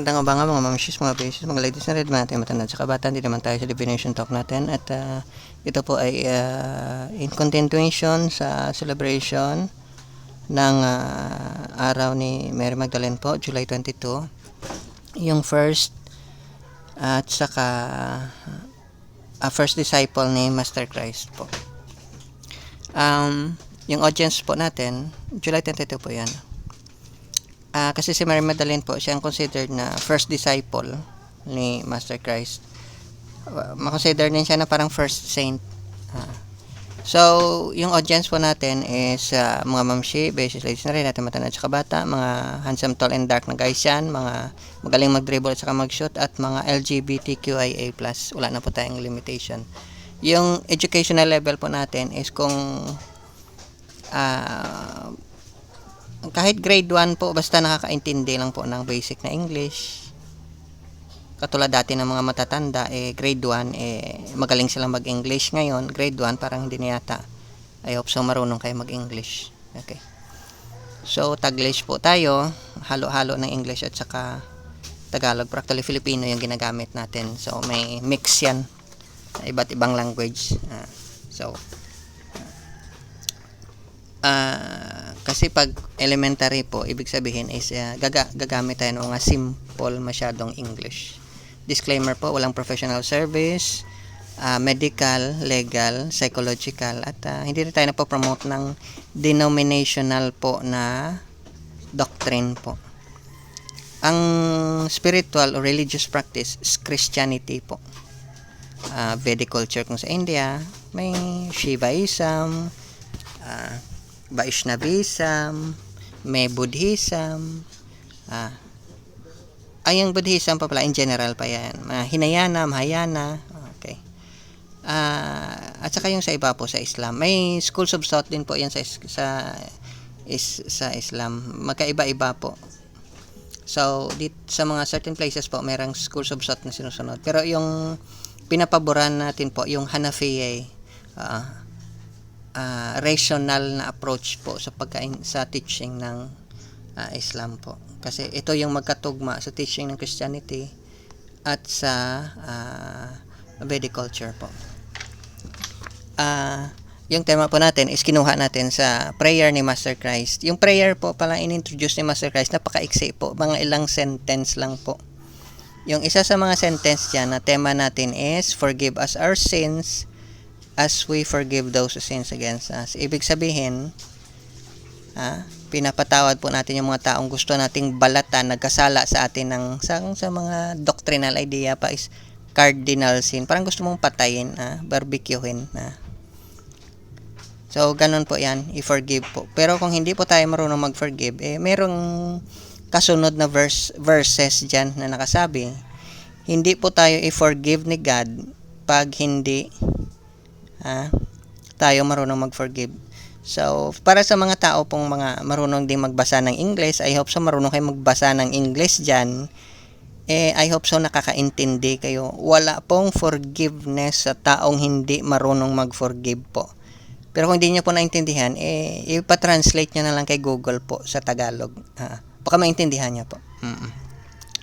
Magandang umaga mga mamishis, mga beses, mga ladies na red, mga tayo matanda sa kabata. Hindi naman tayo sa divination talk natin. At ito po ay in continuation sa celebration ng araw ni Mary Magdalene po, July 22. Yung first at saka first disciple ni Master Christ po. Yung audience po natin, July 22 po yan. Kasi si Mary Magdalene po, siya ang considered na first disciple ni Master Christ. Makonsider din siya na parang first saint. So, yung audience po natin is mga mamshi, beses, ladies na rin, natin matanda at bata, mga handsome, tall, and dark na guys yan, mga magaling mag-dribble at saka mag-shoot, at mga LGBTQIA+. Wala na po tayong limitation. Yung educational level po natin is kung kahit grade 1 po, basta nakakaintindi lang po ng basic na English. Katulad dati ng mga matatanda, grade 1, magaling silang mag-English. Ngayon, grade 1, parang hindi na yata. I hope so marunong kayo mag-English. Okay. So, Taglish po tayo. Halo-halo ng English at saka Tagalog. Pero actually, Filipino yung ginagamit natin. So, may mix yan. Iba't ibang language. Kasi pag elementary po, ibig sabihin is gagamit tayo ng mga simple masyadong English. Disclaimer po, walang professional service, medical, legal, psychological, at hindi rin tayo napopromote ng denominational po na doctrine po. Ang spiritual or religious practice is Christianity po. Vedic culture kung sa India, may Shivaism, Vaishnavism, may Buddhism, yung Buddhism pa pala, in general pa yan, Hinayana, Mahayana, okay. At saka yung sa iba po, sa Islam, may schools of thought din po yan sa Islam, magkaiba-iba po. So, sa mga certain places po, mayroong schools of thought na sinusunod. Pero yung pinapaboran natin po, yung Hanafiya, rational na approach po sa teaching ng Islam po. Kasi ito yung magkatugma sa teaching ng Christianity at sa Vedic culture po. Yung tema po natin is kinuha natin sa prayer ni Master Christ. Yung prayer po pala inintroduce ni Master Christ, napaka-iksi po, mga ilang sentence lang po. Yung isa sa mga sentence dyan na tema natin is, forgive us our sins as we forgive those who sins against us. Ibig sabihin, pinapatawad po natin yung mga taong gusto nating balatan, nagkasala sa atin sa mga doctrinal idea pa is cardinal sin. Parang gusto mong patayin, barbecuehin. So, ganun po yan, i-forgive po. Pero kung hindi po tayo marunong mag-forgive, merong kasunod na verses dyan na nakasabi, hindi po tayo i-forgive ni God pag hindi tayo marunong mag-forgive. So, para sa mga tao pong mga marunong din magbasa ng English, I hope so marunong kayo magbasa ng English dyan. I hope so nakakaintindi kayo. Wala pong forgiveness sa taong hindi marunong mag-forgive po. Pero kung hindi nyo po naintindihan, ipa-translate nyo na lang kay Google po sa Tagalog. Baka maintindihan nyo po.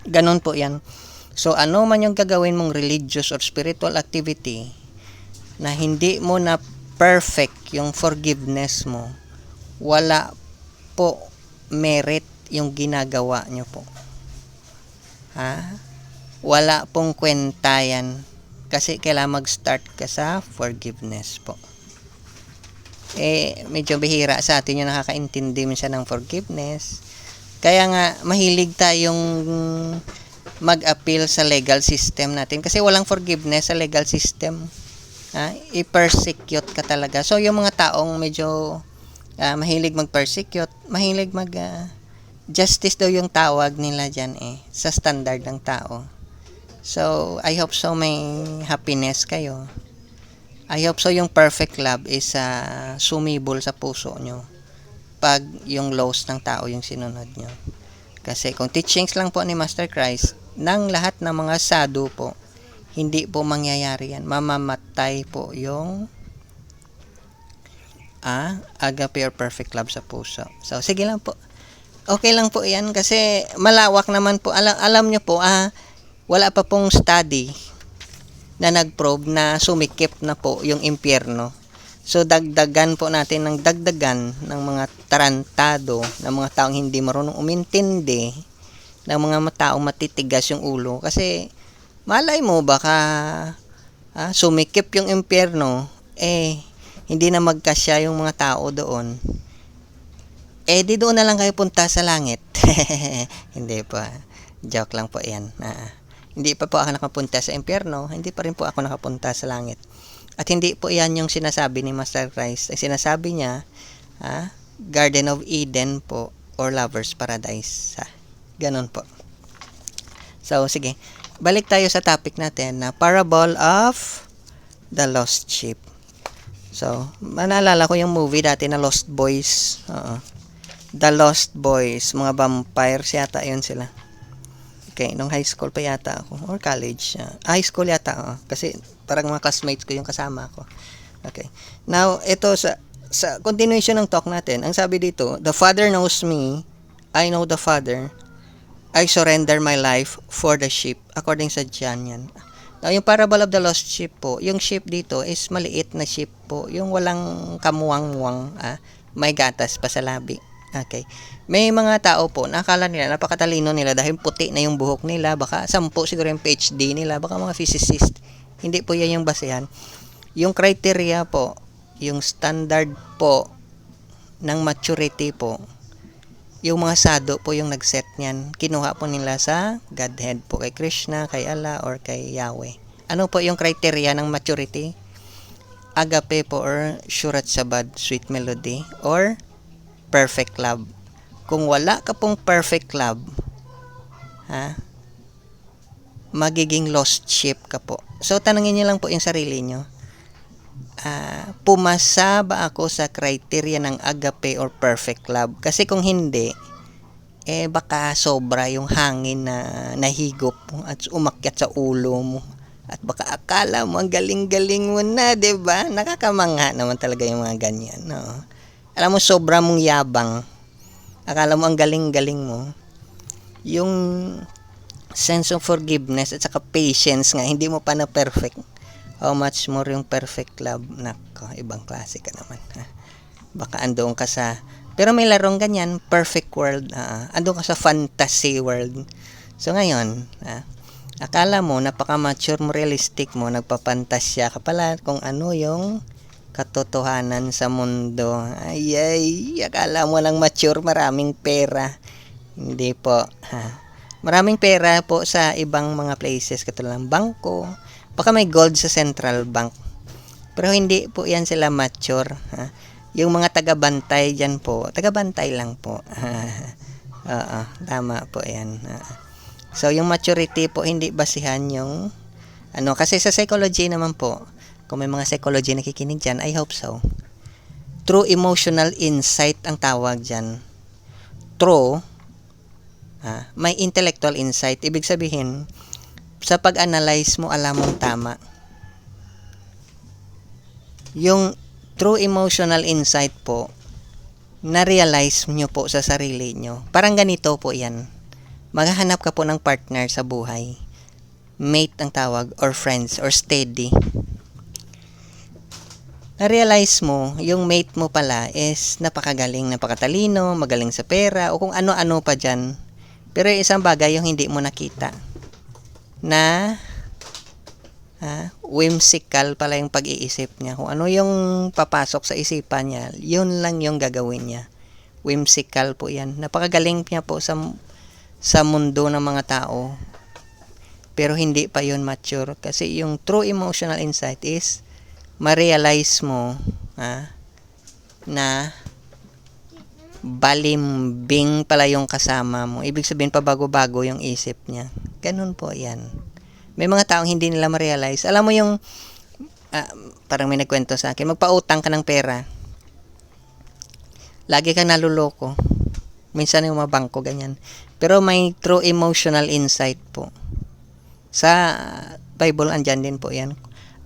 Ganun po yan. So, ano man yung gagawin mong religious or spiritual activity na hindi mo na perfect yung forgiveness mo, wala po merit yung ginagawa nyo po. Wala pong kwenta yan. Kasi kailangan mag-start ka sa forgiveness po. Medyo bihira sa atin yung nakakaintindi minsan ng forgiveness. Kaya nga, mahilig tayong mag-appeal sa legal system natin. Kasi walang forgiveness sa legal system. I-persecute ka talaga. So, yung mga taong medyo mahilig mag-persecute, mahilig justice daw yung tawag nila dyan sa standard ng tao. So, I hope so may happiness kayo. I hope so yung perfect love is sumibol sa puso nyo pag yung laws ng tao yung sinunod nyo. Kasi kung teachings lang po ni Master Christ, ng lahat ng mga sadhu po, hindi po mangyayari yan. Mamamatay po yung agape or perfect love sa puso. So, sige lang po. Okay lang po yan kasi malawak naman po. Alam nyo po, wala pa pong study na nag-probe na sumikip na po yung impyerno. So dagdagan po natin ng dagdagan ng mga tarantado, ng mga taong hindi marunong umintindi, ng mga taong matitigas yung ulo. Kasi malay mo baka sumikip yung impyerno, hindi na magkasya yung mga tao doon. Di doon na lang kayo punta sa langit. Hindi po. Joke lang po yan. Hindi pa po ako nakapunta sa impyerno, hindi pa rin po ako nakapunta sa langit. At hindi po yan yung sinasabi ni Master Christ. Ang sinasabi niya, Garden of Eden po or Lover's Paradise. Ganon po. So, sige. Balik tayo sa topic natin na Parable of the Lost Sheep. So, manaalala ko yung movie dati na Lost Boys. The Lost Boys. Mga vampires yata yun sila. Okay, nung high school pa yata ako. Or college. High school yata. Kasi parang mga classmates ko yung kasama ko. Okay. Now, ito sa continuation ng talk natin. Ang sabi dito, the Father knows me. I know the Father. I surrender my life for the sheep. According sa John yan. Now, yung parable of the lost sheep po, yung sheep dito is maliit na sheep po. Yung walang kamuwang-muwang, may gatas pa sa labi. Okay. May mga tao po, nakakala nila, napakatalino nila dahil puti na yung buhok nila, baka 10 siguro yung PhD nila, baka mga physicist. Hindi po yan yung basehan. Yung criteria po, yung standard po ng maturity po, yung mga sado po yung nag-set niyan. Kinuha po nila sa Godhead po, kay Krishna, kay Allah, or kay Yahweh. Ano po yung criteria ng maturity? Agape po or Shurat Shabad, sweet melody, or perfect love. Kung wala ka pong perfect love, magiging lost sheep ka po. So, tanungin niyo lang po yung sarili niyo. Pumasa ba ako sa criteria ng agape or perfect love? Kasi kung hindi, baka sobra yung hangin na nahigop at umakyat sa ulo mo. At baka akala mo ang galing-galing mo na, 'di ba? Nakakamangha naman talaga yung mga ganyan, no? Alam mo, sobra mong yabang. Akala mo ang galing-galing mo. Yung sense of forgiveness at saka patience nga, hindi mo pa na perfect. How much more yung perfect love? Nako, ibang klase ka naman. Baka andoon ka sa... Pero may larong ganyan, perfect world. Andoon ka sa fantasy world. So ngayon, akala mo, napaka-mature mo, realistic mo, nagpapantasya ka pala kung ano yung katotohanan sa mundo. Akala mo lang mature, maraming pera. Hindi po. Maraming pera po sa ibang mga places, katulad ng bangko. Baka may gold sa central bank. Pero hindi po yan sila mature. Yung mga taga-bantay dyan po, taga-bantay lang po. Tama po yan. So, yung maturity po, hindi basihan yung kasi sa psychology naman po, kung may mga psychology nakikinig dyan, I hope so. True emotional insight ang tawag dyan. True, may intellectual insight. Ibig sabihin, sa pag-analyze mo, alam mong tama. Yung true emotional insight po, na-realize nyo po sa sarili nyo. Parang ganito po yan. Maghahanap ka po ng partner sa buhay. Mate ang tawag, or friends, or steady. Na-realize mo, yung mate mo pala is napakagaling, napakatalino, magaling sa pera, o kung ano-ano pa dyan. Pero yung isang bagay yung hindi mo nakita. Na whimsical pala yung pag-iisip niya. Kung ano yung papasok sa isipan niya, yun lang yung gagawin niya. Whimsical po yan. Napakagaling niya po sa mundo ng mga tao. Pero hindi pa yun mature. Kasi yung true emotional insight is ma-realize mo na balimbing pala yung kasama mo. Ibig sabihin, pabago-bago yung isip niya. Ganun po yan. May mga taong hindi nila ma-realize. Alam mo yung, parang may nagkwento sa akin, magpautang ka ng pera. Lagi kang naluloko. Minsan yung mga bangko, ganyan. Pero may true emotional insight po. Sa Bible, andyan din po yan.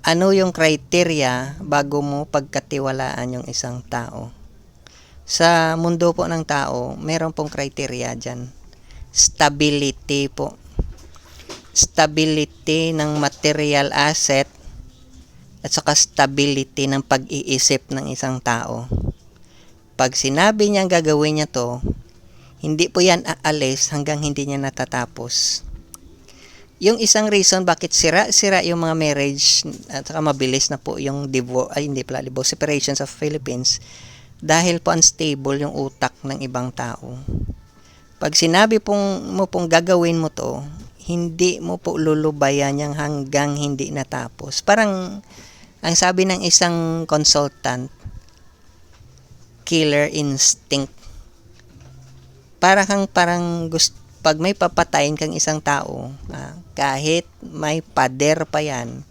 Ano yung criteria bago mo pagkatiwalaan yung isang tao? Sa mundo po ng tao, meron pong criteria dyan. Stability po. Stability ng material asset at saka stability ng pag-iisip ng isang tao. Pag sinabi niya gagawin niya to, hindi po yan aalis hanggang hindi niya natatapos. Yung isang reason bakit sira-sira yung mga marriage at saka mabilis na po yung divorce separation sa Philippines dahil po unstable yung utak ng ibang tao. Pag sinabi mo pong gagawin mo to, hindi mo po lulubayan yan hanggang hindi natapos. Parang ang sabi ng isang consultant, killer instinct. Parang pag may papatayin kang isang tao, kahit may pader pa yan,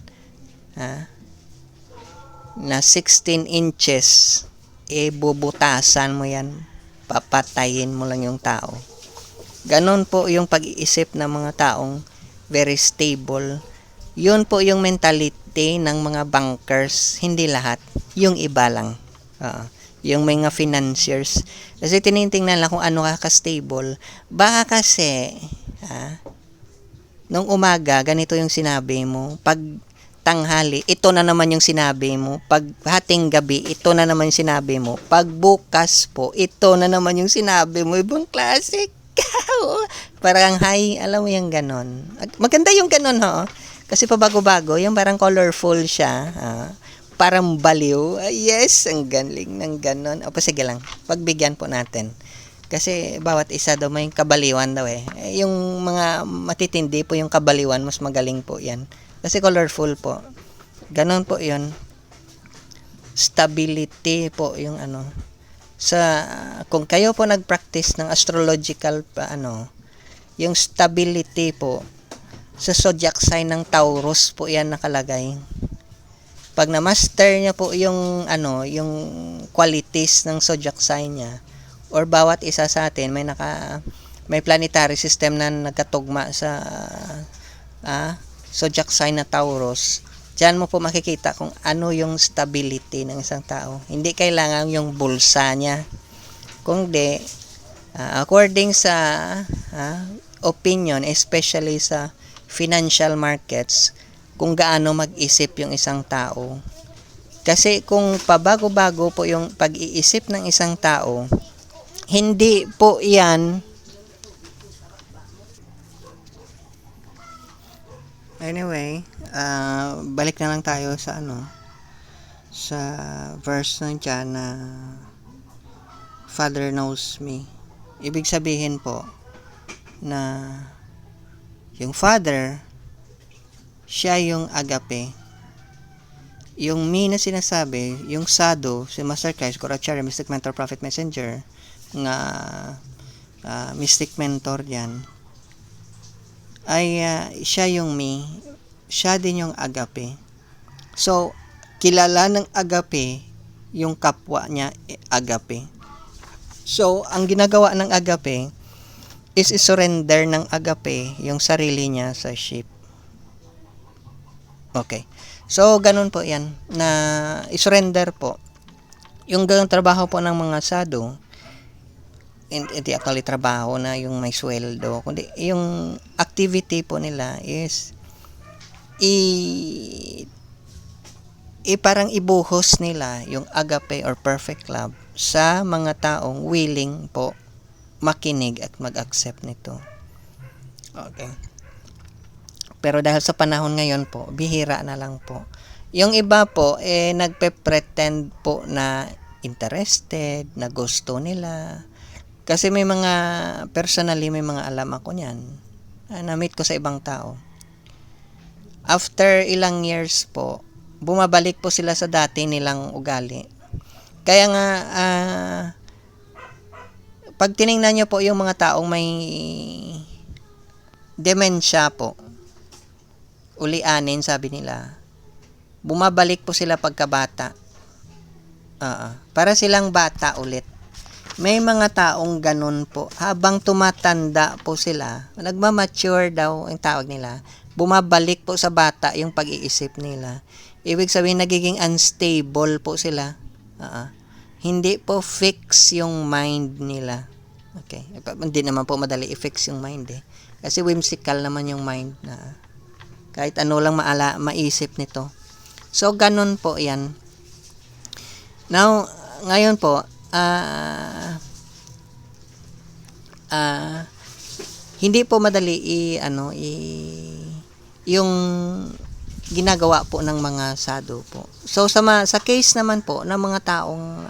na 16 inches, bubutasan mo yan, papatayin mo lang yung tao. Ganon po yung pag-iisip ng mga taong very stable. Yun po yung mentality ng mga bankers, hindi lahat, yung iba lang. Yung mga financiers. Kasi tinitingnan lang kung ano ka stable. Baka kasi, nung umaga, ganito yung sinabi mo. Pag tanghali, ito na naman yung sinabi mo. Pag hating gabi, ito na naman yung sinabi mo. Pag bukas po, ito na naman yung sinabi mo. Ibang classic. Parang alam mo yung ganon. Maganda yung ganon, ho. Kasi pabago-bago, yung parang colorful siya. Parang baliw. Yes, ang galing ng ganon. O, sige lang. Pagbigyan po natin. Kasi bawat isa daw may kabaliwan daw eh. Yung mga matitindi po yung kabaliwan, mas magaling po yan. Kasi colorful po. Ganon po yun. Stability po yung ano. Kung kayo po nag-practice ng astrological yung stability po, sa zodiac sign ng Taurus po yan nakalagay. Pag na-master niya po yung yung qualities ng zodiac sign niya, or bawat isa sa atin may planetary system na nagkatugma sa zodiac sign na Taurus. Diyan mo po makikita kung ano yung stability ng isang tao. Hindi kailangan yung bulsa niya. Kung di, according sa opinion, especially sa financial markets, kung gaano mag-isip yung isang tao. Kasi kung pabago-bago po yung pag-iisip ng isang tao, hindi po yan. Anyway, balik na lang tayo sa sa verse ng dyan na Father knows me. Ibig sabihin po na yung Father, siya yung agape. Yung me na sinasabi, yung Sado, si Master Christ, Kuracharya, Mystic Mentor, Prophet Messenger, nga Mystic Mentor yan, ay siya yung me, siya din yung agape. So, kilala ng agape, yung kapwa niya agape. So, ang ginagawa ng agape is i-surrender ng agape yung sarili niya sa sheep. Okay. So, ganun po yan, na i-surrender po. Yung ganun trabaho po ng mga Sado, hindi actually trabaho na yung may sweldo, kundi yung activity po nila is parang ibuhos nila yung agape or perfect love sa mga taong willing po makinig at mag-accept nito. Okay. Pero dahil sa panahon ngayon po, bihira na lang po. Yung iba po, nagpe-pretend po na interested, na gusto nila. Kasi may personally, may mga alam ako niyan. Na-meet ko sa ibang tao. After ilang years po, bumabalik po sila sa dati nilang ugali. Kaya nga, pag tiningnan nyo po yung mga taong may dementia po, ulianin sabi nila, bumabalik po sila pagkabata. Para silang bata ulit. May mga taong ganun po. Habang tumatanda po sila, nagmamature daw ang tawag nila, bumabalik po sa bata yung pag-iisip nila. Ibig sabihin, nagiging unstable po sila. Hindi po fix yung mind nila. Okay. Hindi naman po madali i-fix yung mind eh. Kasi whimsical naman yung mind na kahit ano lang maisip nito. So, ganun po yan. Now, ngayon po, hindi po madali yung ginagawa po ng mga sado po. So, sa case naman po ng mga taong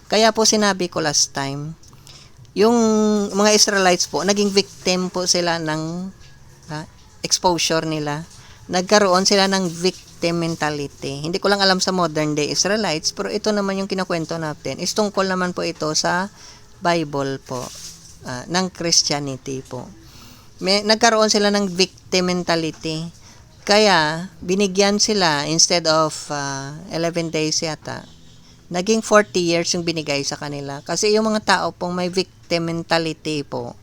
kaya po sinabi ko last time, yung mga Israelites po, naging victim po sila ng exposure nila. Nagkaroon sila ng victim mentality. Hindi ko lang alam sa modern day Israelites, pero ito naman yung kinakwento natin. Tungkol naman po ito sa Bible po, ng Christianity po. Nagkaroon sila ng victim mentality. Kaya, binigyan sila, instead of 11 days yata, naging 40 years yung binigay sa kanila. Kasi yung mga tao pong may victim mentality po,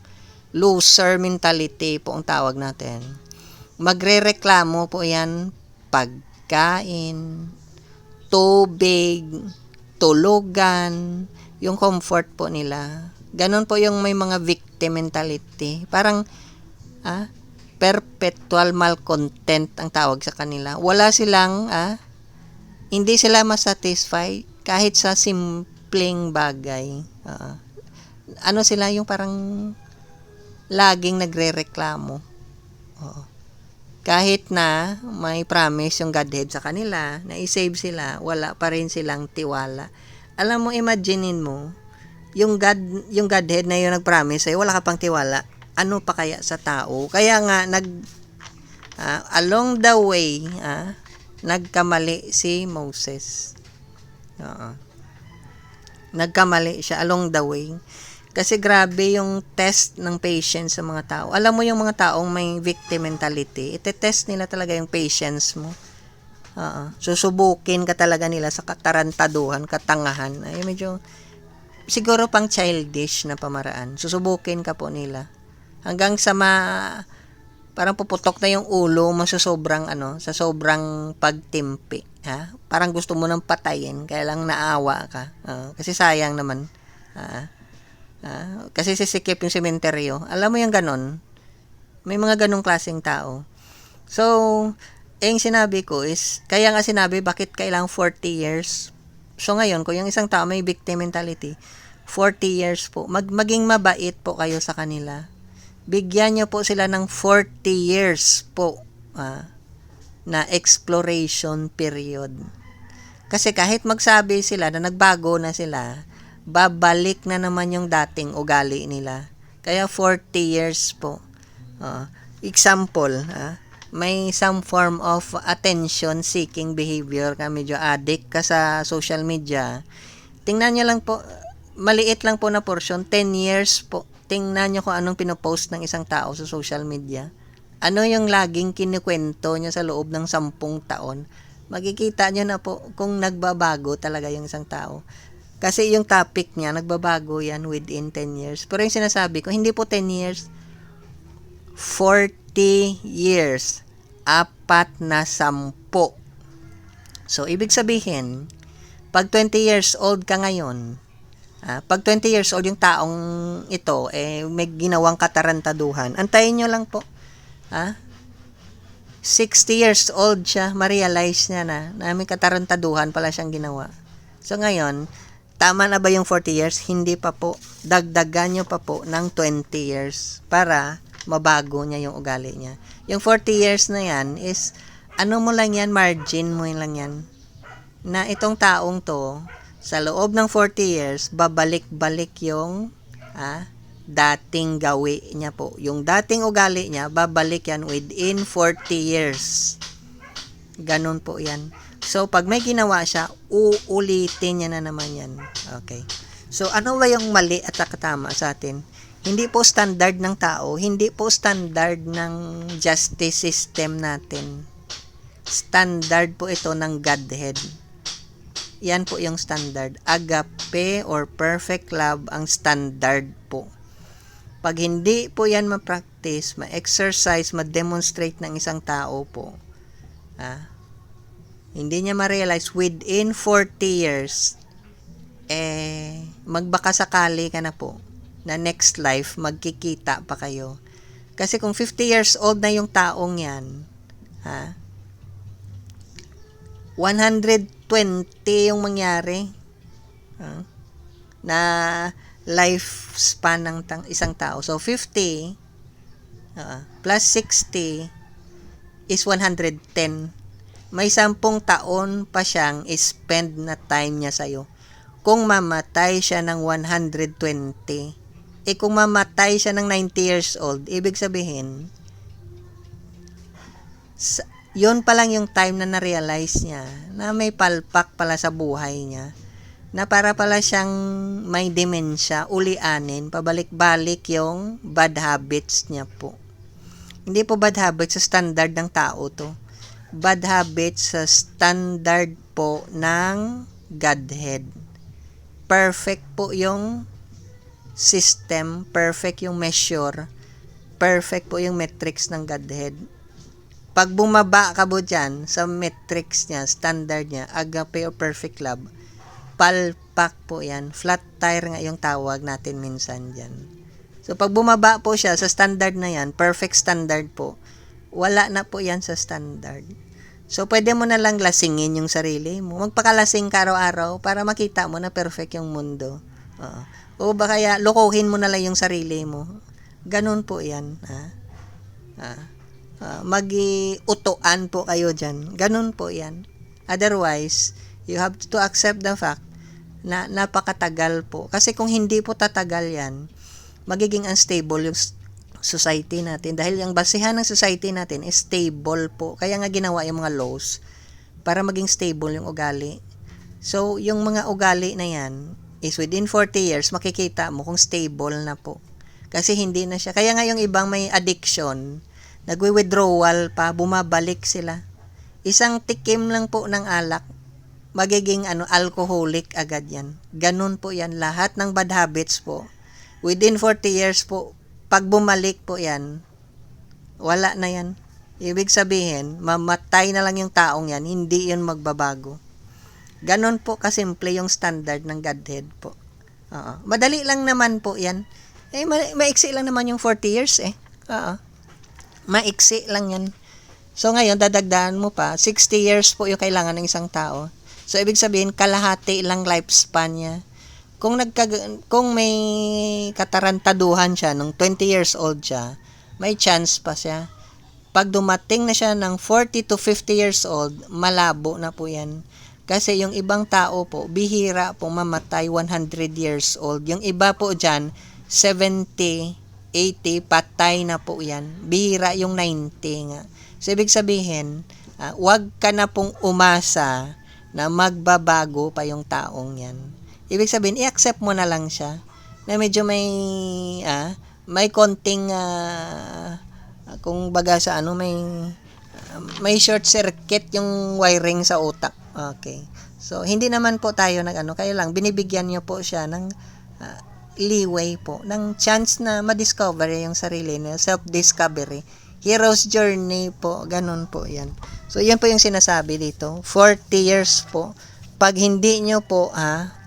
loser mentality po ang tawag natin. Magrereklamo po yan, pagkain, tubig, tulugan, yung comfort po nila. Ganon po yung may mga victim mentality. Parang, perpetual malcontent ang tawag sa kanila. Wala silang, hindi sila masatisfy kahit sa simpleng bagay. Sila yung parang laging nagrereklamo. Kahit na may promise yung Godhead sa kanila, na i-save sila, wala pa rin silang tiwala. Alam mo, imaginein mo, yung Godhead na yung nag-promise sa'yo, wala ka pang tiwala. Ano pa kaya sa tao? Kaya nga, along the way, nagkamali si Moses. Nagkamali siya along the way. Kasi grabe yung test ng patience sa mga tao. Alam mo yung mga taong may victim mentality, ite-test nila talaga yung patience mo. Susubukin ka talaga nila sa katarantaduhan, katangahan. Ay, medyo, siguro pang childish na pamaraan. Susubukin ka po nila. Hanggang sa parang puputok na yung ulo mo sa sobrang pagtimpi. Parang gusto mo nang patayin, kaya lang naawa ka. Kasi sayang naman. Kasi sisikip yung sementeryo. Alam mo yung ganon? May mga ganong klaseng tao. So, yung sinabi ko is, kaya nga sinabi, bakit kailang 40 years? So, ngayon, kung yung isang tao may victim mentality, 40 years po, maging mabait po kayo sa kanila. Bigyan nyo po sila ng 40 years po na exploration period. Kasi kahit magsabi sila na nagbago na sila, babalik na naman yung dating ugali nila. Kaya 40 years po. Example, may some form of attention-seeking behavior ka, medyo addict ka sa social media. Tingnan nyo lang po, maliit lang po na portion, 10 years po. Tingnan nyo kung anong pinopost ng isang tao sa social media. Ano yung laging kinikwento niya sa loob ng 10 taon. Makikita nyo na po kung nagbabago talaga yung isang tao. Kasi yung topic niya, nagbabago yan within 10 years. Pero yung sinasabi ko, hindi po 10 years, 40 years. 4 na 10. So, ibig sabihin, pag 20 years old ka ngayon, pag 20 years old yung taong ito, may ginawang katarantaduhan, antayin nyo lang po. 60 years old siya, ma-realize niya na may katarantaduhan pala siyang ginawa. So ngayon, tama na ba yung 40 years? Hindi pa po. Dagdagan nyo pa po ng 20 years para mabago niya yung ugali niya. Yung 40 years na yan is, mo lang yan, margin mo lang yan. Na itong taong to, sa loob ng 40 years, babalik-balik yung dating gawi niya po. Yung dating ugali niya, babalik yan within 40 years. Ganun po yan. So, pag may ginawa siya, uulitin niya na naman yan. Okay. So, ano ba yung mali at tama sa atin? Hindi po standard ng tao, hindi po standard ng justice system natin. Standard po ito ng Godhead. Yan po yung standard. Agape or perfect love ang standard po. Pag hindi po yan ma-practice, ma-exercise, ma-demonstrate ng isang tao po, hindi niya ma-realize within 40 years, magbaka sakali ka na po na next life magkikita pa kayo. Kasi kung 50 years old na yung taong yan, 120 yung mangyari na lifespan ng isang tao. So 50 plus 60 is 110. May 10 taon pa siyang spend na time niya sa'yo. Kung mamatay siya ng 120, kung mamatay siya ng 90 years old, ibig sabihin, yun pa lang yung time na na-realize niya na may palpak pala sa buhay niya, na para pala siyang may demensya, ulianin, pabalik-balik yung bad habits niya po. Hindi po bad habits sa standard ng tao to. Bad habits sa standard po ng Godhead. Perfect po yung system, perfect yung measure, perfect po yung metrics ng Godhead. Pag bumaba ka po dyan sa metrics niya, standard niya, agape or perfect love, palpak po yan. Flat tire nga yung tawag natin minsan dyan. So, pag bumaba po siya sa standard na yan, perfect standard po, wala na po yan sa standard. So, pwede mo na lang lasingin yung sarili mo. Magpakalasing ka araw-araw para makita mo na perfect yung mundo. O ba kaya lokohin mo na lang yung sarili mo. Ganun po yan. Mag-utuan po kayo dyan. Ganun po yan. Otherwise, you have to accept the fact na napakatagal po. Kasi kung hindi po tatagal yan, magiging unstable yung society natin. Dahil yung basihan ng society natin is stable po. Kaya nga ginawa yung mga laws para maging stable yung ugali. So, yung mga ugali na yan is within 40 years, makikita mo kung stable na po. Kasi hindi na siya. Kaya nga yung ibang may addiction, nagwi-withdrawal pa, bumabalik sila. Isang tikim lang po ng alak, magiging alcoholic agad yan. Ganun po yan. Lahat ng bad habits po. Within 40 years po, pag bumalik po yan, wala na yan. Ibig sabihin, mamatay na lang yung taong yan, hindi yun magbabago. Ganon po kasimple yung standard ng Godhead po. Madali lang naman po yan. Maiksi lang naman yung 40 years Maiksi lang yan. So ngayon, dadagdagan mo pa, 60 years po yung kailangan ng isang tao. So ibig sabihin, kalahati lang lifespan niya. Kung may katarantaduhan siya nung 20 years old siya, may chance pa siya. Pag dumating na siya ng 40 to 50 years old, malabo na po yan. Kasi yung ibang tao po, bihira po mamatay 100 years old. Yung iba po dyan, 70, 80, patay na po yan. Bihira yung 90 nga. So, ibig sabihin, wag ka na pong umasa na magbabago pa yung taong yan. Ibig sabihin, i-accept mo na lang siya na medyo may konting kung baga sa may short circuit yung wiring sa utak. Okay. So, hindi naman po tayo kayo lang, binibigyan niyo po siya ng leeway po, ng chance na ma-discover yung sarili niya, self-discovery. Hero's journey po, ganun po yan. So, yan po yung sinasabi dito. 40 years po. Pag hindi nyo po,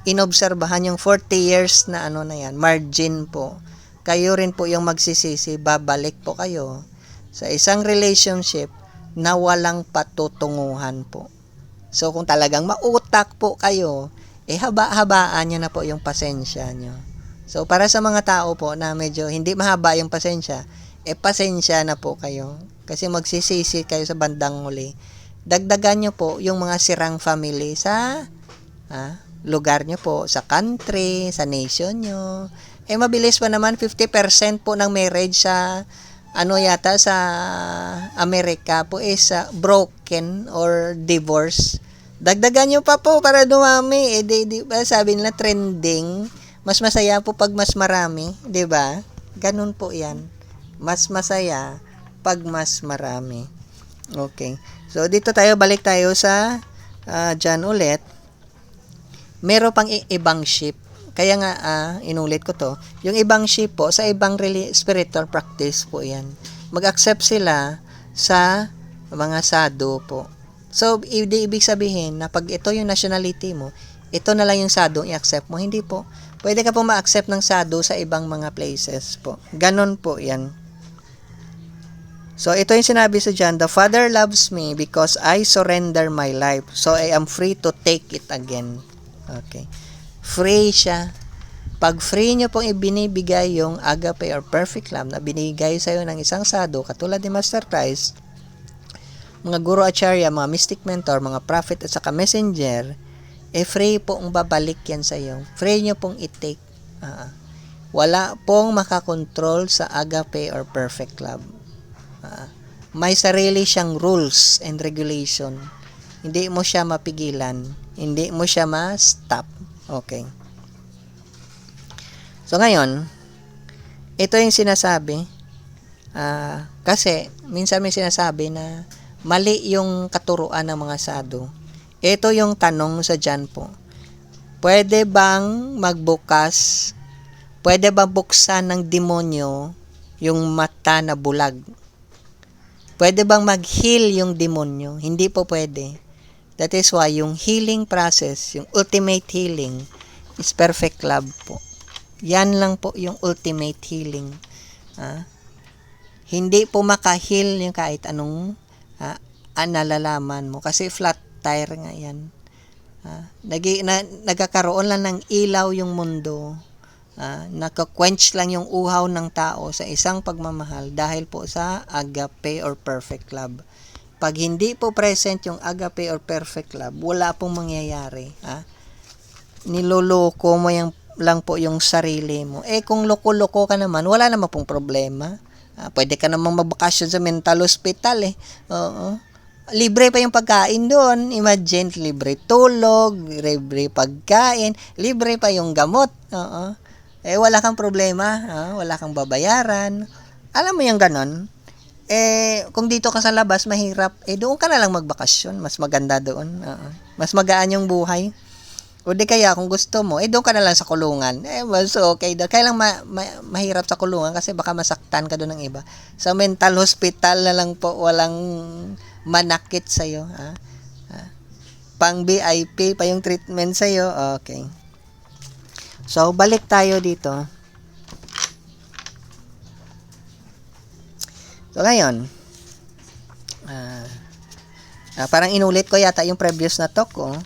inobserbahan yung 40 years na yan, margin po, kayo rin po yung magsisisi, babalik po kayo sa isang relationship na walang patutunguhan po. So, kung talagang mautak po kayo, haba-habaan nyo na po yung pasensya nyo. So, para sa mga tao po na medyo hindi mahaba yung pasensya, pasensya na po kayo. Kasi magsisisi kayo sa bandang huli. Dagdagan nyo po yung mga sirang family sa lugar nyo po, sa country, sa nation nyo. Mabilis pa naman, 50% po ng marriage sa sa Amerika po is broken or divorce. Dagdagan nyo pa po para dumami. Sabi nila trending, mas masaya po pag mas marami, 'di ba? Ganun po 'yan. Mas masaya pag mas marami. Okay. So dito balik tayo sa John ulit. Meron pang ibang ship. Kaya nga, inulit ko to. Yung ibang ship po, sa ibang spiritual practice po yan. Mag-accept sila sa mga sadhu po. So, ibig sabihin na pag ito yung nationality mo, ito na lang yung shadow i-accept mo. Hindi po. Pwede ka po ma-accept ng shadow sa ibang mga places po. Ganon po yan. So, ito yung sinabi sa John, the Father loves me because I surrender my life. So, I am free to take it again. Okay. Free siya. Pag free nyo pong ibinibigay yung agape or perfect love na binigay sa'yo ng isang shadow, katulad ni Master Christ, mga guru acharya, mga mystic mentor, mga prophet at saka messenger, free pong babalik yan sa iyo. Free nyo pong i-take. Wala pong makakontrol sa agape or perfect love. May sarili siyang rules and regulation. Hindi mo siya mapigilan. Hindi mo siya ma-stop. Okay. So ngayon, ito yung sinasabi. Kasi, minsan may sinasabi na mali yung katuruan ng mga sadhu. Ito yung tanong sa John po. Pwede bang magbukas, pwede bang buksan ng demonyo yung mata na bulag? Pwede bang mag-heal yung demonyo? Hindi po pwede. That is why yung healing process, yung ultimate healing, is perfect love po. Yan lang po yung ultimate healing. Hindi po maka-heal yung kahit anong nalalaman mo. Kasi flat tire nga yan. Nagkakaroon lang ng ilaw yung mundo. Naka-quench lang yung uhaw ng tao sa isang pagmamahal dahil po sa agape or perfect love. Pag hindi po present yung agape or perfect love, wala pong mangyayari. Niloloko mo lang po yung sarili mo. Kung loko-loko ka naman, wala naman pong problema. Pwede ka namang magbakasyon sa mental hospital Oo. Libre pa yung pagkain doon. Imagine, libre tulog, libre pagkain, libre pa yung gamot. Wala kang problema, wala kang babayaran. Alam mo yung ganon? Kung dito ka sa labas, mahirap, doon ka na lang magbakasyon. Mas maganda doon. Mas magaan yung buhay. O di kaya, kung gusto mo, doon ka na lang sa kulungan. Mas okay doon. Kaya lang mahirap sa kulungan kasi baka masaktan ka doon ng iba. Sa mental hospital na lang po, walang manakit sa'yo. Pang VIP pa yung treatment sa'yo. Okay. So, balik tayo dito. So, ngayon, parang inulit ko yata yung previous na talk ko.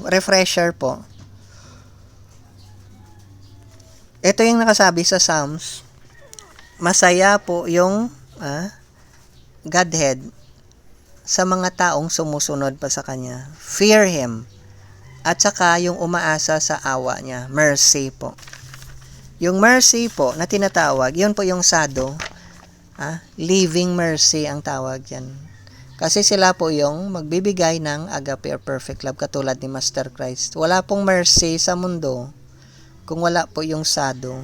Refresher po. Ito yung nakasabi sa Psalms. Masaya po yung Godhead sa mga taong sumusunod pa sa Kanya. Fear Him. At saka yung umaasa sa awa niya. Mercy po. Yung mercy po na tinatawag, yun po yung sado. Living mercy ang tawag yan. Kasi sila po yung magbibigay ng agape or perfect love katulad ni Master Christ. Wala pong mercy sa mundo kung wala po yung sado.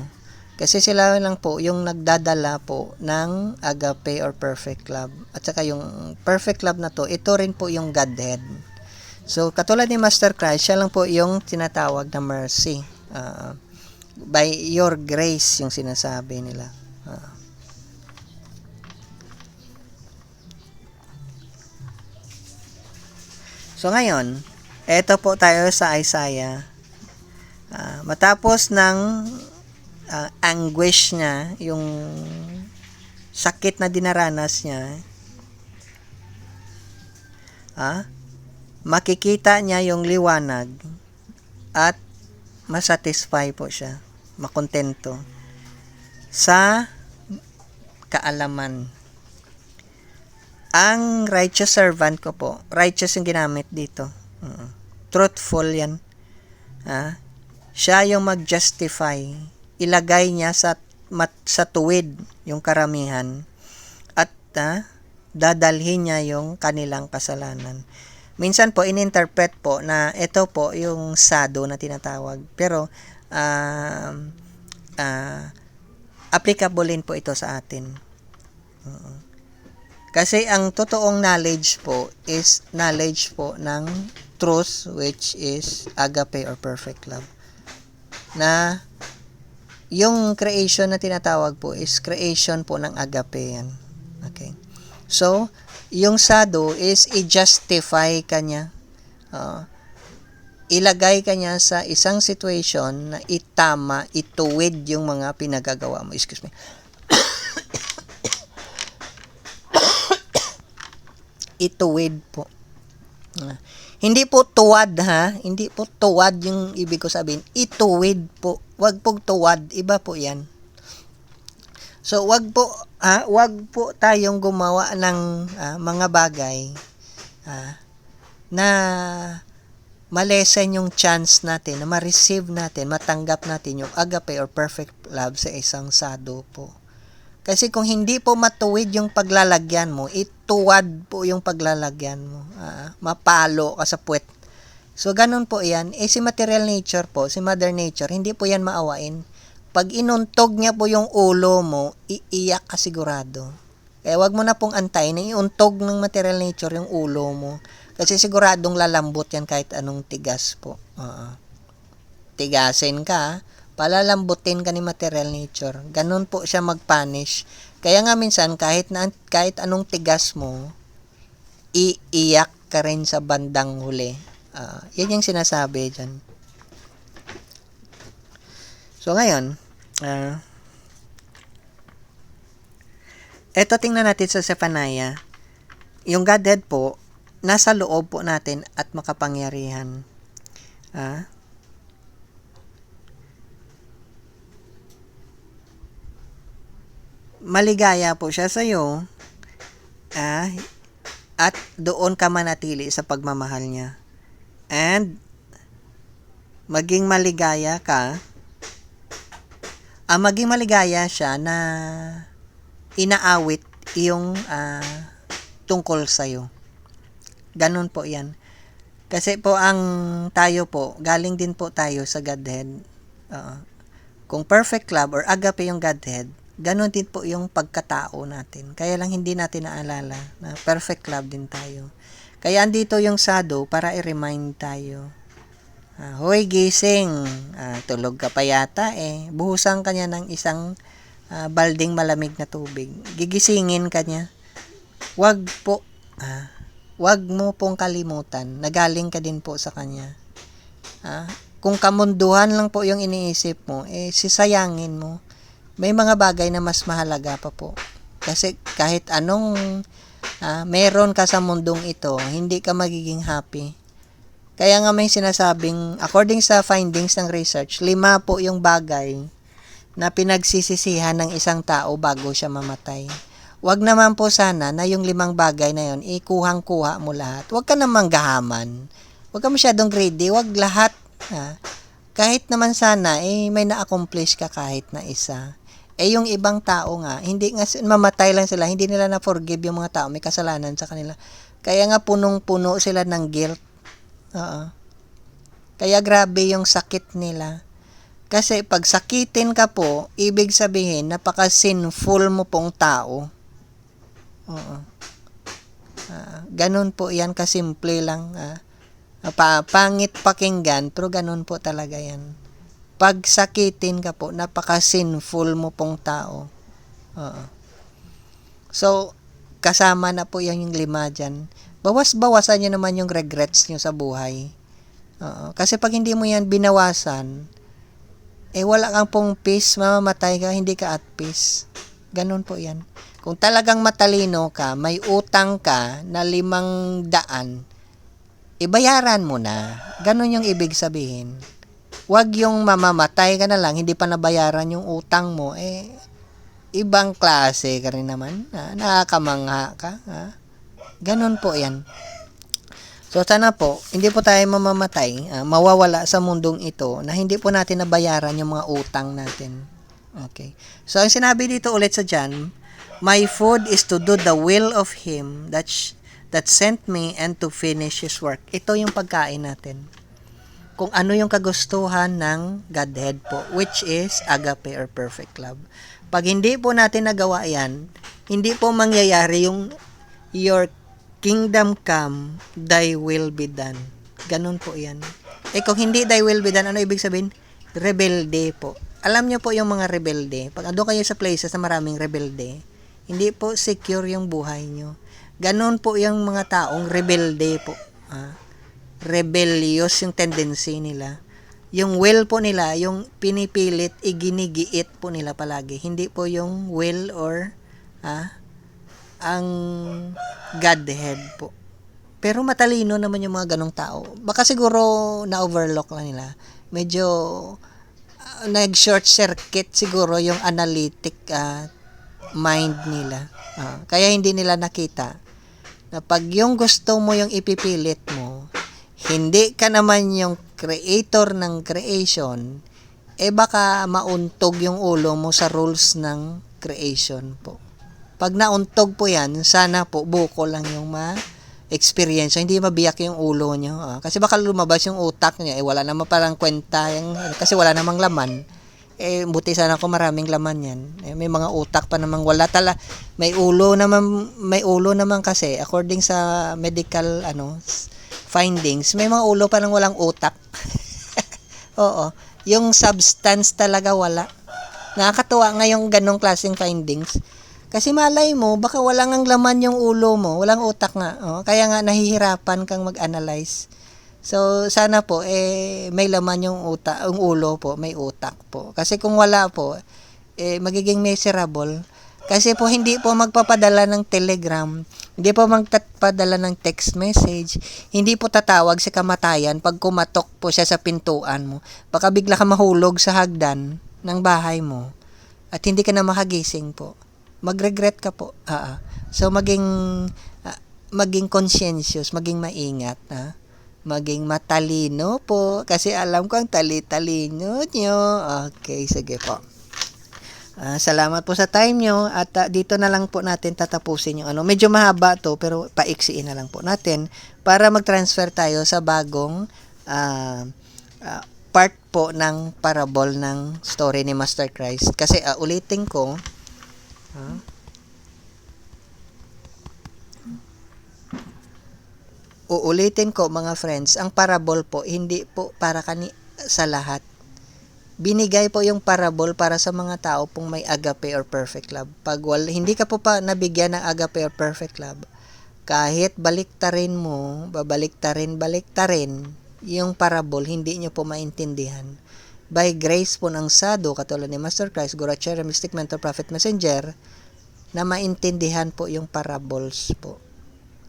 Kasi sila lang po yung nagdadala po ng agape or perfect love. At saka yung perfect love na to, ito rin po yung Godhead. So, katulad ni Master Christ, siya lang po yung tinatawag na mercy. By your grace, yung sinasabi nila. So, ngayon, eto po tayo sa Isaiah. Matapos ng anguish niya, yung sakit na dinaranas niya, makikita niya yung liwanag at masatisfy po siya, makontento sa kaalaman. Ang righteous servant ko po, righteous yung ginamit dito. Truthful yan. Siya yung mag-justify. Ilagay niya sa tuwid yung karamihan at dadalhin niya yung kanilang kasalanan. Minsan po, ininterpret po na ito po yung sado na tinatawag. Pero, applicable din po ito sa atin. Kasi ang totoong knowledge po is knowledge po ng truth, which is agape or perfect love. Na yung creation na tinatawag po is creation po ng agape yan. Okay. So, yung sado is i-justify kanya. ilagay ka niya sa isang situation na itama, ituwid yung mga pinagagawa mo. Excuse me. Ituwid po. Hindi po tuwad ha. Hindi po tuwad yung ibig ko sabihin. Ituwid po. Wag po tuwad. Iba po yan. So, wag po tayong gumawa ng mga bagay na malesen yung chance natin, na ma-receive natin, matanggap natin yung agape or perfect love sa isang sado po. Kasi kung hindi po matuwid yung paglalagyan mo, ituwad po yung paglalagyan mo. Mapalo ka sa puwet. So, ganun po yan. Si material nature po, si mother nature, hindi po yan maawain. Pag inuntog niya po yung ulo mo, iiyak ka sigurado. Kaya wag mo na pong antayin na iuntog ng material nature yung ulo mo. Kasi siguradong lalambot yan kahit anong tigas po. Tigasin ka, palalambutin ka ni material nature. Ganun po siya mag-punish. Kaya nga minsan kahit anong tigas mo, iiyak ka rin sa bandang huli. Yan yung sinasabi dyan. So ngayon, eto tingnan natin sa Zephaniah. Yung Godhead po, nasa loob po natin at makapangyarihan. Maligaya po siya sa iyo, at doon ka manatili sa pagmamahal niya. And maging maligaya ka, maging maligaya siya na inaawit yung tungkol sa iyo. Ganun po yan. Kasi po tayo po, galing din po tayo sa Godhead. Kung perfect love or agape yung Godhead, ganun din po yung pagkatao natin. Kaya lang hindi natin naalala na perfect love din tayo. Kaya andito yung sado para i-remind tayo. Hoy, gising. Tulog ka pa yata eh. Buhusan ka niya ng isang balding malamig na tubig. Gigisingin ka niya. Wag mo pong kalimutan. Nagaling ka din po sa kanya. Kung kamunduhan lang po yung iniisip mo, sisayangin mo. May mga bagay na mas mahalaga pa po. Kasi kahit anong meron ka sa mundong ito, hindi ka magiging happy. Kaya nga may sinasabing, according sa findings ng research, 5 po yung bagay na pinagsisisihan ng isang tao bago siya mamatay. Wag naman po sana na yung 5 bagay na yon ikuhang-kuha mo lahat. Wag ka namang gahaman. Wag ka masyadong greedy. Wag lahat. Kahit naman sana, may na-accomplish ka kahit na isa. Yung ibang tao nga, hindi nga mamatay lang sila, hindi nila na-forgive yung mga tao, may kasalanan sa kanila. Kaya nga punong-puno sila ng guilt. Kaya grabe yung sakit nila. Kasi pag sakitin ka po, ibig sabihin, napaka-sinful mo pong tao. Ganun po yan, kasimple lang. Pangit pakinggan, pero ganun po talaga yan. Pag sakitin ka po, napaka-sinful mo pong tao. So, kasama na po yan yung 5 dyan. Bawas-bawasan nyo naman yung regrets nyo sa buhay. Kasi pag hindi mo yan binawasan, wala kang pong peace, mamamatay ka, hindi ka at peace. Ganun po yan. Kung talagang matalino ka, may utang ka na 500, ibayaran mo na. Ganun yung ibig sabihin. Wag yung mamamatay ka na lang, hindi pa nabayaran yung utang mo, ibang klase ka rin naman. Nakakamangha ka. Ganun po yan. So, sana po, hindi po tayo mamamatay, mawawala sa mundong ito na hindi po natin nabayaran yung mga utang natin. Okay. So, ang sinabi dito ulit sa John, my food is to do the will of Him that sent me and to finish His work. Ito yung pagkain natin. Kung ano yung kagustuhan ng Godhead po, which is agape or perfect love. Pag hindi po natin nagawa yan, hindi po mangyayari yung your kingdom come, thy will be done. Ganun po yan. Kung hindi thy will be done, ano ibig sabihin? Rebelde po. Alam niyo po yung mga rebelde. Pag ando kayo sa places na maraming rebelde, hindi po secure yung buhay niyo. Ganun po yung mga taong rebelde po. rebellious yung tendency nila. Yung will po nila, yung pinipilit, iginigiit po nila palagi. Hindi po yung will or ang Godhead po. Pero matalino naman yung mga ganong tao. Baka siguro na-overlook lang nila. Medyo nag-short circuit siguro yung analytic mind nila. Kaya hindi nila nakita na pag yung gusto mo yung ipipilit mo, hindi ka naman yung creator ng creation, baka mauntog yung ulo mo sa rules ng creation po. Pag nauntog po yan, sana po buko lang yung experience, hindi mabiyak yung ulo nyo. Kasi baka lumabas yung utak niya, wala naman parang kwenta yung, kasi wala namang laman. Buti sana kung maraming laman yan. May mga utak pa namang wala may ulo naman kasi according sa medical findings, may mga ulo pa nang walang utak. Oo, yung substance talaga wala. Nakakatuwa nga yung ganong klaseng findings. Kasi malay mo, baka walang ang laman yung ulo mo, walang utak nga. Kaya nga nahihirapan kang mag-analyze. So, sana po, may laman yung ulo po, may utak po. Kasi kung wala po, magiging miserable. Kasi po, hindi po magpapadala ng telegram, hindi po magpapadala ng text message, hindi po tatawag sa kamatayan pag kumatok po siya sa pintuan mo. Baka bigla ka mahulog sa hagdan ng bahay mo at hindi ka na makagising po. Mag-regret ka po. So, maging conscientious, maging maingat, maging matalino po kasi alam ko ang tali-talino nyo. Okay, sige po. Salamat po sa time nyo at dito na lang po natin tatapusin yung medyo mahaba to pero paiksiin na lang po natin para mag-transfer tayo sa bagong part po ng parable ng story ni Master Christ. Kasi ulitin ko, uulitin ko mga friends, ang parable po hindi po para sa lahat. Binigay po yung parable para sa mga tao pong may agape or perfect love. Pag hindi ka po pa nabigyan ng agape or perfect love, kahit baliktarin mo, baliktarin, yung parable, hindi nyo po maintindihan. By grace po ng sado, katulad ni Master Christ, Gurachera, Mystic Mentor, Prophet, Messenger, na maintindihan po yung parables po.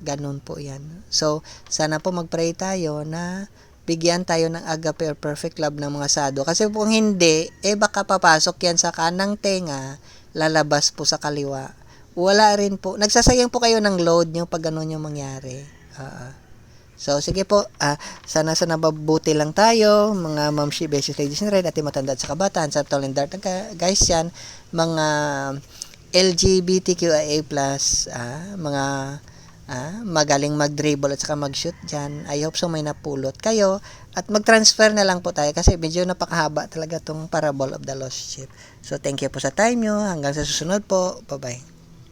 Ganun po yan. So, sana po mag-pray tayo na bigyan tayo ng agape or perfect love ng mga sado. Kasi kung hindi, baka papasok yan sa kanang tenga, lalabas po sa kaliwa. Wala rin po. Nagsasayang po kayo ng load nyo pag ganun yung mangyari. So, sige po. Sana sa nababuti lang tayo, mga mamshi, beses, ladies and red, at matanda at sa kabataan, sa tall and dark, guys yan, mga LGBTQIA+, mga magaling mag-dribble at saka mag-shoot dyan. I hope so may napulot kayo at mag-transfer na lang po tayo kasi medyo napakahaba talaga tong Parable of the Lost Sheep. So, thank you po sa time nyo. Hanggang sa susunod po. Bye-bye.